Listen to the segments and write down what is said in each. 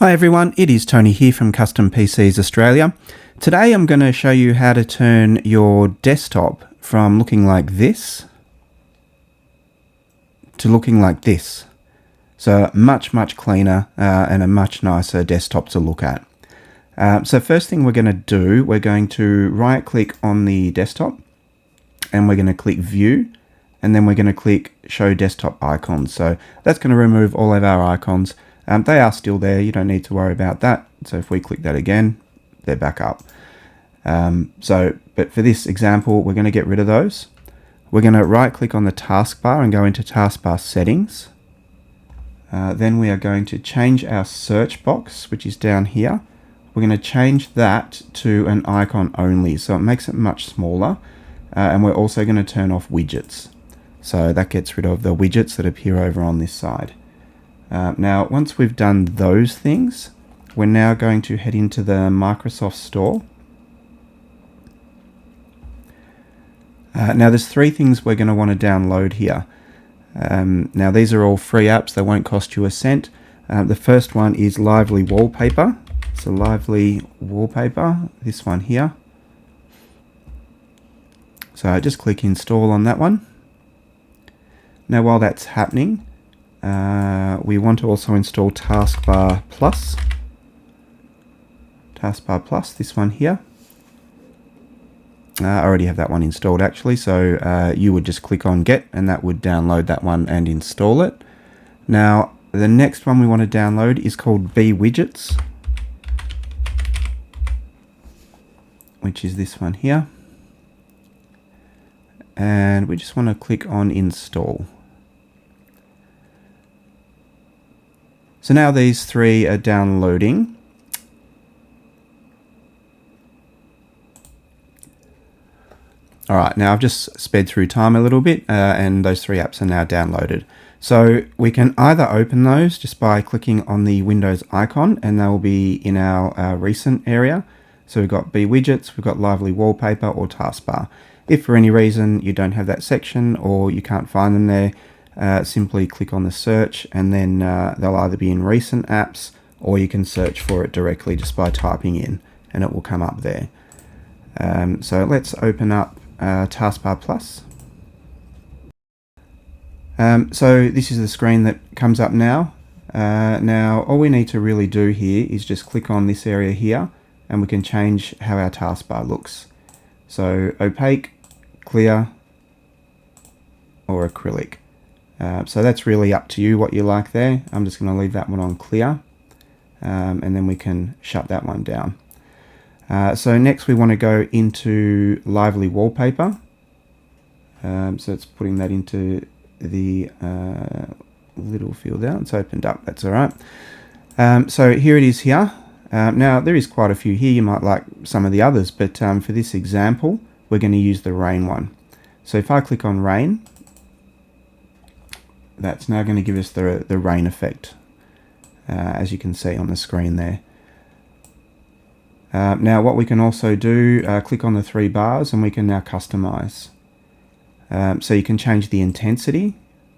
Hi everyone, it is Tony here from Custom PCs Australia. Today I'm going to show you how to turn your desktop from looking like this to looking like this. So much cleaner and a much nicer desktop to look at. So first thing we're going to do, we're going to right click on the desktop and we're going to click View, and then we're going to click Show Desktop Icons. So that's going to remove all of our icons. They are still there, you don't need to worry about that. So if we click that again, they're back up. But for this example, we're going to get rid of those. We're going to right click on the taskbar and go into taskbar settings. Then we are going to change our search box, which is down here. We're going to change that to an icon only, so it makes it much smaller. And we're also going to turn off widgets. So that gets rid of the widgets that appear over on this side. Now, once we've done those things, we're now going to head into the Microsoft Store. Now, there's three things we're going to want to download here. Now, these are all free apps. They won't cost you a cent. The first one is Lively Wallpaper. So Lively Wallpaper, this one here. So just click Install on that one. Now, while that's happening, we want to also install Taskbar Plus. Taskbar Plus, this one here. I already have that one installed actually, so you would just click on Get and that would download that one and install it. Now, the next one we want to download is called BWidgets, which is this one here. And we just want to click on Install. So now these three are downloading. All right, now I've just sped through time a little bit and those three apps are now downloaded. So we can either open those just by clicking on the Windows icon and they'll be in our recent area. So we've got BWidgets, we've got Lively Wallpaper or Taskbar. If for any reason you don't have that section or you can't find them there, simply click on the search and then they'll either be in recent apps or you can search for it directly just by typing in and it will come up there. So let's open up Taskbar Plus. So this is the screen that comes up now. Now all we need to really do here is just click on this area here and we can change how our taskbar looks. So opaque, clear or acrylic. So that's really up to you what you like there. I'm just going to leave that one on clear and then we can shut that one down. So next we want to go into Lively Wallpaper. So it's putting that into the little field out. It's opened up, that's all right. So here it is here. Now there is quite a few here. You might like some of the others, but for this example, we're going to use the rain one. So if I click on rain, that's now going to give us the rain effect, as you can see on the screen there. Now what we can also do, click on the three bars and we can now customize. So you can change the intensity,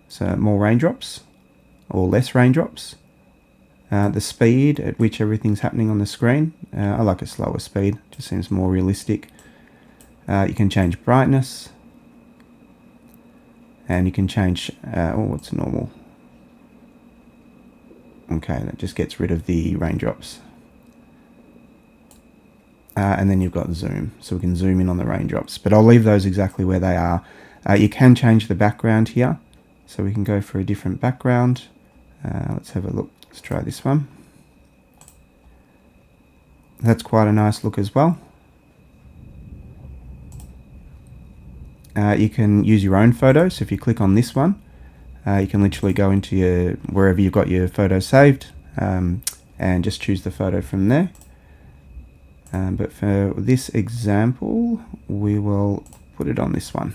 so more raindrops or less raindrops. The speed at which everything's happening on the screen. I like a slower speed, just seems more realistic. You can change brightness. And you can change, what's normal? Okay, that just gets rid of the raindrops. And then you've got zoom, so we can zoom in on the raindrops. But I'll leave those exactly where they are. You can change the background here. So we can go for a different background. Let's have a look. Let's try this one. That's quite a nice look as well. You can use your own photos. So if you click on this one, you can literally go into wherever you've got your photo saved and just choose the photo from there. But for this example, we will put it on this one.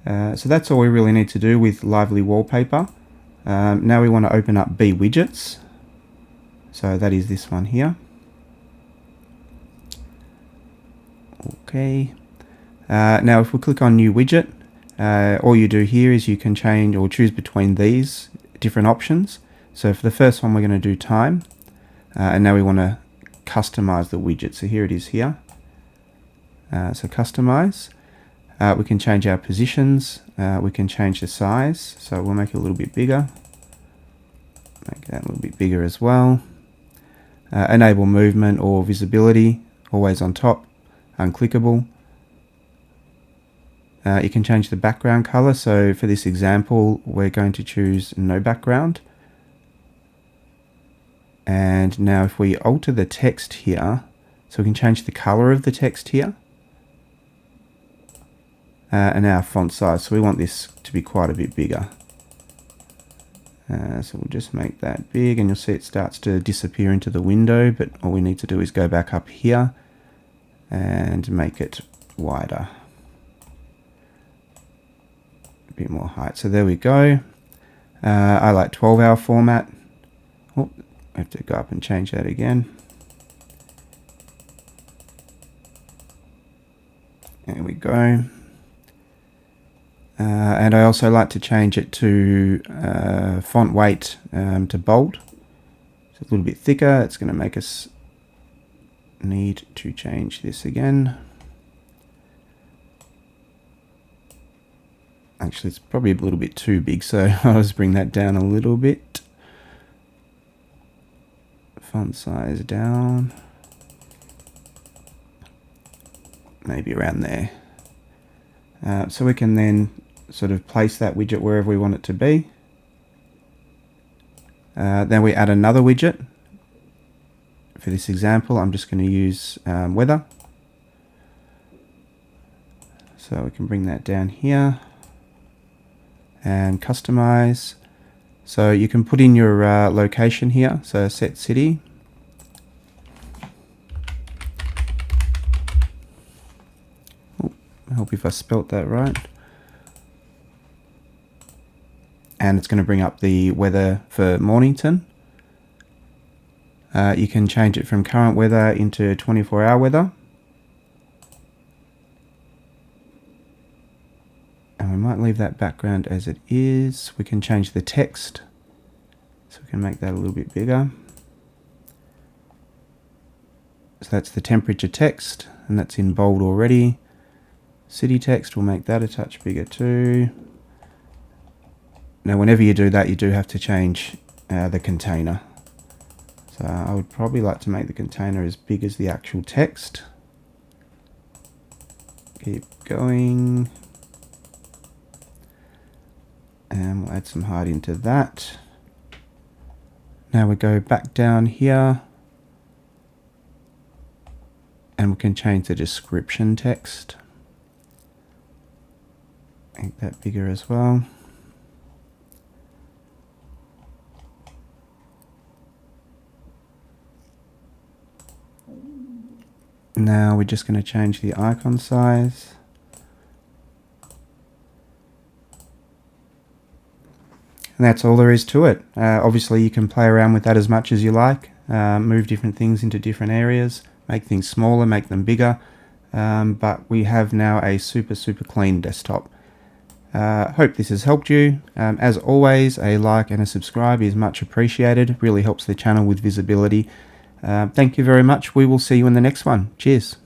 So that's all we really need to do with Lively Wallpaper. Now we want to open up BWidgets. So that is this one here. Okay. Now if we click on New Widget, all you do here is you can change or choose between these different options. So for the first one, we're going to do time, and now we want to customize the widget. So here it is here. So customize. We can change our positions. We can change the size. So we'll make it a little bit bigger. Make that a little bit bigger as well. Enable movement or visibility, always on top, unclickable. You can change the background color. So for this example, we're going to choose no background. And now if we alter the text here, so we can change the color of the text here. And our font size, so we want this to be quite a bit bigger. So we'll just make that big, and you'll see it starts to disappear into the window, but all we need to do is go back up here and make it wider. A bit more height. So there we go. I like 12-hour format. Oh, I have to go up and change that again. There we go. And I also like to change it to font weight to bold. It's a little bit thicker. It's going to make us need to change this again. Actually, it's probably a little bit too big, so I'll just bring that down a little bit. Font size down. Maybe around there. So we can then sort of place that widget wherever we want it to be. Then we add another widget. For this example, I'm just going to use weather. So we can bring that down here and customize. So you can put in your location here. So set city. I hope if I spelt that right. And it's going to bring up the weather for Mornington. You can change it from current weather into 24-hour weather. And we might leave that background as it is. We can change the text. So we can make that a little bit bigger. So that's the temperature text, and that's in bold already. City text, we'll make that a touch bigger too. Now whenever you do that, you do have to change the container. So I would probably like to make the container as big as the actual text. Keep going. And we'll add some height into that. Now we go back down here. And we can change the description text. Make that bigger as well. Now we're just going to change the icon size. And that's all there is to it. Obviously you can play around with that as much as you like, move different things into different areas, make things smaller, make them bigger, but we have now a super clean desktop. Hope this has helped you. As always, a like and a subscribe is much appreciated. Really helps the channel with visibility. Thank you very much. We will see you in the next one. Cheers.